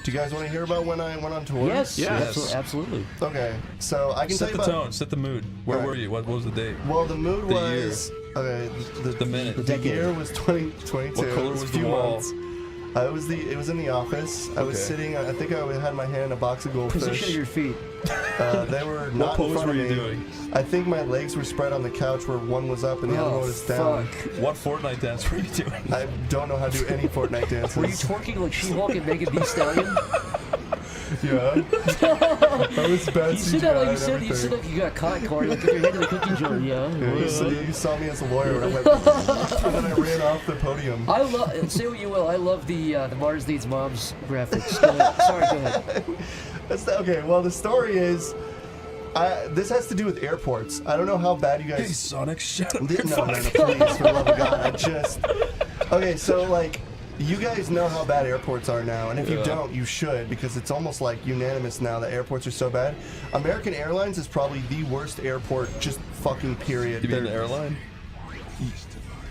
Do you guys want to hear about when I went on tour? Yes. Absolutely. Okay, so I can set tell the you tone, set the mood. Where were you? What was the date? Well, the mood the was year. the minute. The year was 2022. What color was the wall? Months. It was in the office. I was sitting. I think I had my hand in a box of goldfish. Position of your feet. They were not what in pose front were of you me. doing? I think my legs were spread on the couch where one was up and the other one was down. What Fortnite dance were you doing? I don't know how to do any Fortnite dances. Were you twerking like She-Hulk and Megan Thee Stallion? Yeah. I was bad. You said that like you said like you got caught, Corey. Like put your head in the cookie jar. Yeah. You saw me as a lawyer, and then I ran off the podium. I love. Say what you will. I love the Mars Needs Moms graphics. Go ahead. Sorry, go ahead. Okay. Well, the story is. This has to do with airports. I don't know how bad you guys. Hey, Sonic, shut up. No, please, for the love of God. Okay, so like, you guys know how bad airports are now, and if you don't, you should, because it's almost like unanimous now that airports are so bad. American Airlines is probably the worst airport, just fucking period. You mean the airline?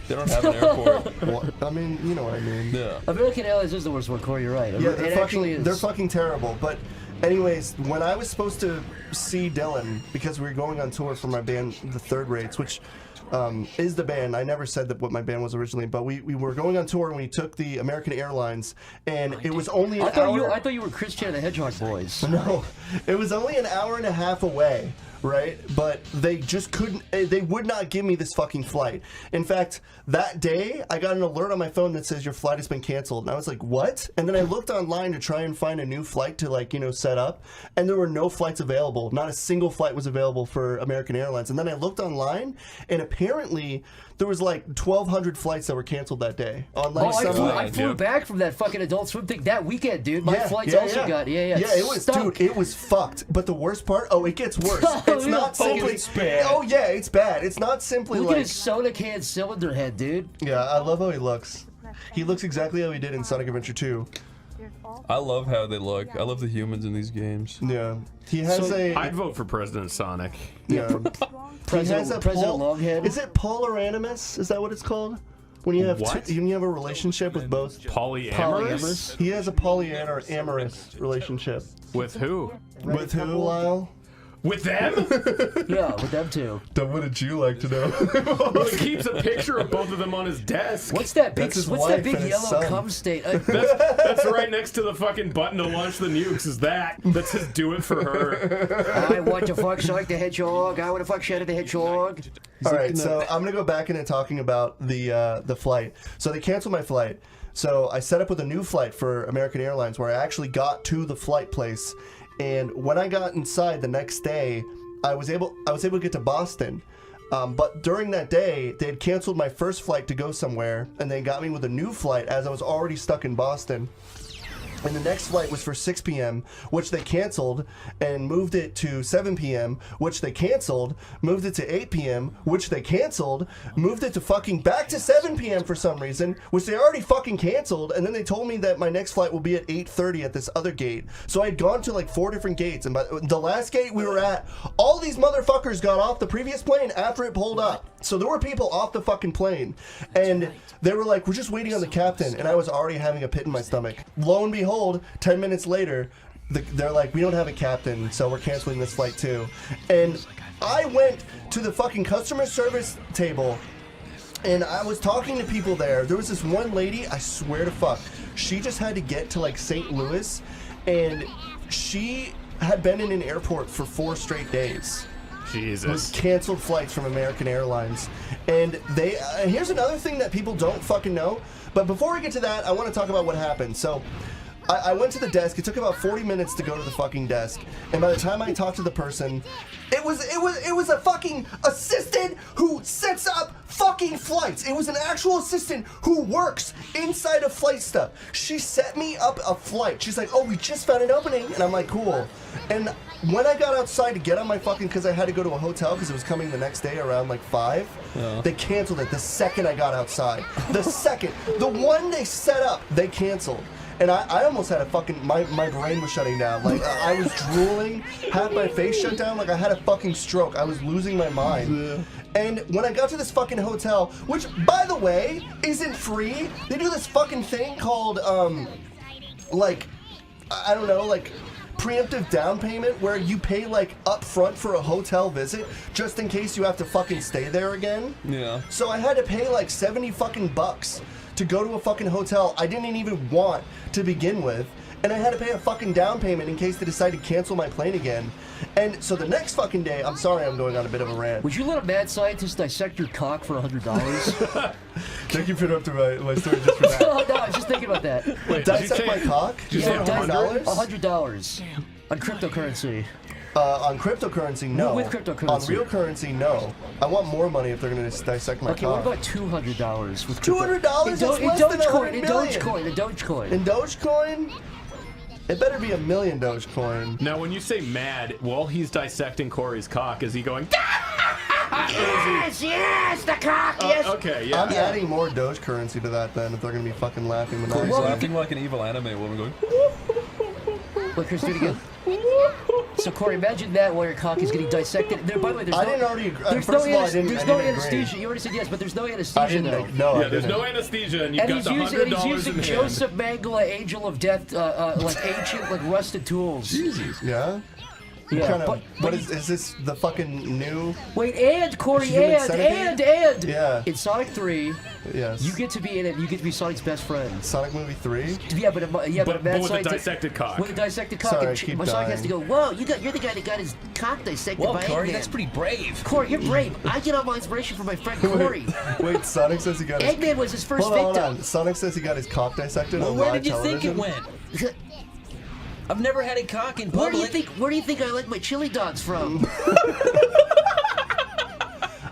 They don't have an airport. Well, I mean, you know what I mean. Yeah. American Airlines is the worst one, Corey. You're right. Yeah, they're fucking terrible. But anyways, when I was supposed to see Dylan, because we were going on tour for my band, the Third Rates, which is the band. I never said that what my band was originally, but we were going on tour and we took the American Airlines, and it was only an hour. I thought you were Christian and the Hedgehog Boys. No, it was only an hour and a half away. Right? But they just couldn't, they would not give me this fucking flight. In fact, that day, I got an alert on my phone that says your flight has been canceled. And I was like, what? And then I looked online to try and find a new flight to, like, you know, set up. And there were no flights available. Not a single flight was available for American Airlines. And then I looked online, and apparently there was like 1,200 flights that were canceled that day. On like I flew back from that fucking Adult Swim thing that weekend, dude. My flights also got, Yeah, it was, dude, it was fucked. But the worst part, it gets worse. It's not simply, it's bad. Oh yeah, it's bad. It's not simply Look like. at his soda can cylinder head, dude. Yeah, I love how he looks. He looks exactly how he did in Sonic Adventure 2. I love how they look. I love the humans in these games. Yeah, he has I'd vote for President Sonic. Yeah, President Longhead. Is it polyamorous? Is that what it's called? When you have when you have a relationship with both. Polyamorous? He has a polyamorous relationship. With who? With who, Lyle? With them? Yeah, with them too. Then what did you like to know? He keeps a picture of both of them on his desk. What's that big yellow cum state? That's right next to the fucking button to launch the nukes. That says do it for her. I want to fuck Sonic the Hedgehog. I want to fuck Shadow the Hedgehog. All right, so I'm gonna go back into talking about the flight. So they canceled my flight. So I set up with a new flight for American Airlines where I actually got to the flight place. And when I got inside the next day, I was able to get to Boston. But during that day, they had canceled my first flight to go somewhere, and they got me with a new flight as I was already stuck in Boston. And the next flight was for 6 p.m., which they canceled, and moved it to 7 p.m., which they canceled, moved it to 8 p.m., which they canceled, moved it to fucking back to 7 p.m. for some reason, which they already fucking canceled, and then they told me that my next flight will be at 8:30 at this other gate. So I had gone to like 4 different gates, and by the last gate we were at, all these motherfuckers got off the previous plane after it pulled up. So there were people off the fucking plane, and they were like, we're just waiting on the captain, and I was already having a pit in my stomach. Lo and behold, 10 minutes later, they're like, we don't have a captain, so we're canceling this flight too. And I went to the fucking customer service table, and I was talking to people there. There was this one lady, I swear to fuck, she just had to get to like St. Louis, and she had been in an airport for 4 straight days. Jesus. With canceled flights from American Airlines. And they here's another thing that people don't fucking know. But before we get to that, I want to talk about what happened. So I went to the desk. It took about 40 minutes to go to the fucking desk. And by the time I talked to the person, it was a fucking assistant who sets up fucking flights. It was an actual assistant who works inside of flight stuff. She set me up a flight. She's like, oh, we just found an opening. And I'm like, cool. And when I got outside to get on my fucking, because I had to go to a hotel because it was coming the next day around like 5, they canceled it the second I got outside. The second. The one they set up, they canceled. And I almost had a fucking, my brain was shutting down. Like, I was drooling, half my face shut down, like I had a fucking stroke. I was losing my mind. Yeah. And when I got to this fucking hotel, which, by the way, isn't free, they do this fucking thing called, like, I don't know, like preemptive down payment where you pay like up front for a hotel visit just in case you have to fucking stay there again. Yeah. So I had to pay like 70 fucking bucks to go to a fucking hotel I didn't even want to begin with. And I had to pay a fucking down payment in case they decide to cancel my plane again. And so the next fucking day, I'm sorry I'm going on a bit of a rant. Would you let a mad scientist dissect your cock for $100? Thank you for interrupting my story just for that. No, I was just thinking about that. Wait, Dissect my cock? Did you say $100? $100 on cryptocurrency. On cryptocurrency, no. With cryptocurrency. On real currency, no. I want more money if they're going to dissect my Okay, cock. what about $200 with $200? That's less than Dogecoin, $100 million. in Dogecoin. In Dogecoin? It better be $1 million Dogecoin. Now, when you say mad, while he's dissecting Corey's cock, is he going? Yes, the cock, yes. Okay, yeah. I'm adding more Doge currency to that then if they're going to be fucking laughing He's maniacally. laughing like an evil anime woman going. Wait, Chris, do it again. So Corey, imagine that while your cock is getting dissected. There, by the way, there's I no, didn't already agree. there's First no, of all, I anes- didn't, there's I no didn't anesthesia. agree. You already said yes, but there's no I anesthesia didn't though. No, I Yeah, there's didn't. no anesthesia, and you've And got he's the using, and he's $100 using in hand. Joseph Mengele, Angel of Death, like ancient, like rusted tools. Yeah? Yeah, Kind of, but what is this the fucking new? wait, and Corey, Human and centipede? Yeah. in Sonic 3, Yes. you get to be in it. You get to be Sonic's best friend. Sonic Movie 3? Yeah, but a But mad with a scientist- dissected cock. With a dissected cock, Sorry, I and keep Sonic has to go. dying. Whoa, you're the guy that got his cock dissected Whoa, by Corey, Eggman. that's pretty brave. Corey, you're brave. I get all my inspiration from my friend Corey. Wait, Sonic says he got his... Eggman was his first Hold on, hold victim. on. Sonic says he got his cock dissected Well, on where live did you think it television? went? I've never had a cock in Where public. do you think I like my chili dogs from?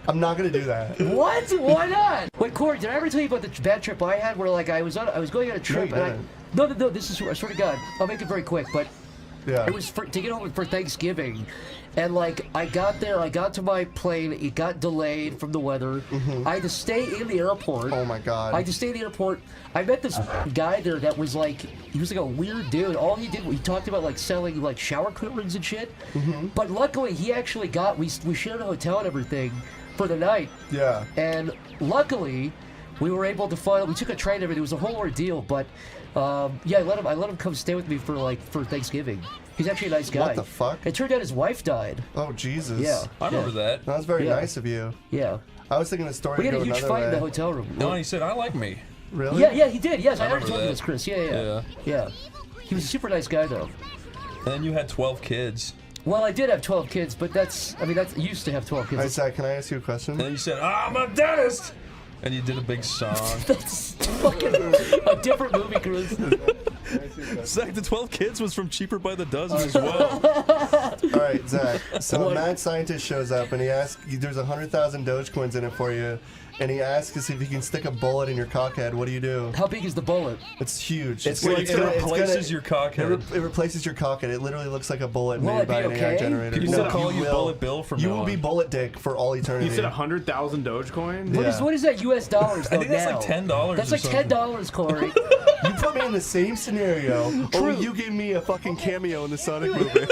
I'm not gonna do that. What? Why not? Wait, Corey, did I ever tell you about the bad trip I had where like I was going on a trip you and didn't. no, this is I swear to God, I'll make it very quick, but Yeah. it was to get home for Thanksgiving, and like I got there, I got to my plane, it got delayed from the weather. I had to stay in the airport. Oh my god. I had to stay in the airport. I met this guy there that was like, he was like a weird dude. All he did, he talked about like selling like shower curtains and shit. But luckily, he actually we shared a hotel and everything for the night. Yeah. And luckily, we were able to find. We took a train and everything. It was a whole ordeal, but yeah, I let him come stay with me for Thanksgiving. He's actually a nice guy. What the fuck? It turned out his wife died. Oh Jesus. Yeah. I remember that. That was very Yeah. nice of you. Yeah. I was thinking the story We had would a go huge another fight in the way. hotel room. No, and he said, I like me. Really? Yeah, he did. Yes, I already remember told you that. this, Chris. Yeah. He was a super nice guy, though. And then you had 12 kids. Well, I did have 12 kids, but that's used to have 12 kids. Alright, Zach, can I ask you a question? And then you said, I'm a dentist! And you did a big song. That's fucking a different movie, Chris. Zach, the 12 kids was from Cheaper by the Dozen as well. Alright, Zach. So a What? mad scientist shows up and he asks, there's 100,000 Dogecoins in it for you. And he asks us if you can stick a bullet in your cockhead. What do you do? How big is the bullet? It's huge. It gonna- replaces your cockhead. It replaces your cockhead. It literally looks like a bullet Will made it by be an AI okay? generator. People No, will call you will. Bullet Bill from You now will be on. bullet dick for all eternity. You said 100,000 Dogecoin? Yeah. What is that U.S. dollars though I think that's now? like $10 That's or like something. $10, Corey. You put me in the same scenario. Only you gave me a fucking cameo in the Sonic movie.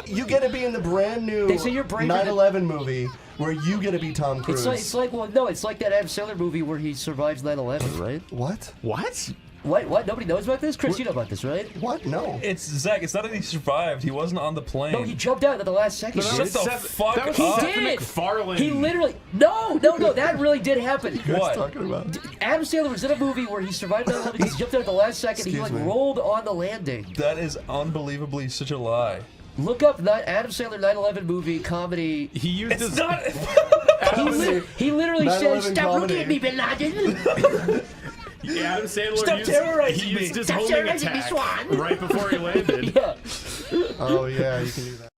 You get to be in the brand new They say you're braver than- 9/11 movie where you get to be Tom Cruise. it's like that Adam Sandler movie where he survives 9/11, right? What? What? What? Nobody knows about this? Chris, you know about this, right? What? No. It's Zach, it's not that he survived. He wasn't on the plane. No, he jumped out at the last second. Shut dude. the fuck that was up. Seth He did. MacFarlane. He literally no, that really did happen. What are you What? guys talking about? Adam Sandler was in a movie where he survived 9/11 because he jumped out at the last second. Excuse He me. rolled on the landing. That is unbelievably such a lie. Look up that Adam Sandler 9/11 movie comedy. He used his. Not. He literally 9/11 says, "Stop comedy. looking at me, Bin Laden." Adam Sandler Stop used, terrorizing he me. used his Stop homing terrorizing me, attack Swan. right before he landed. Yeah. Oh yeah, you can do that.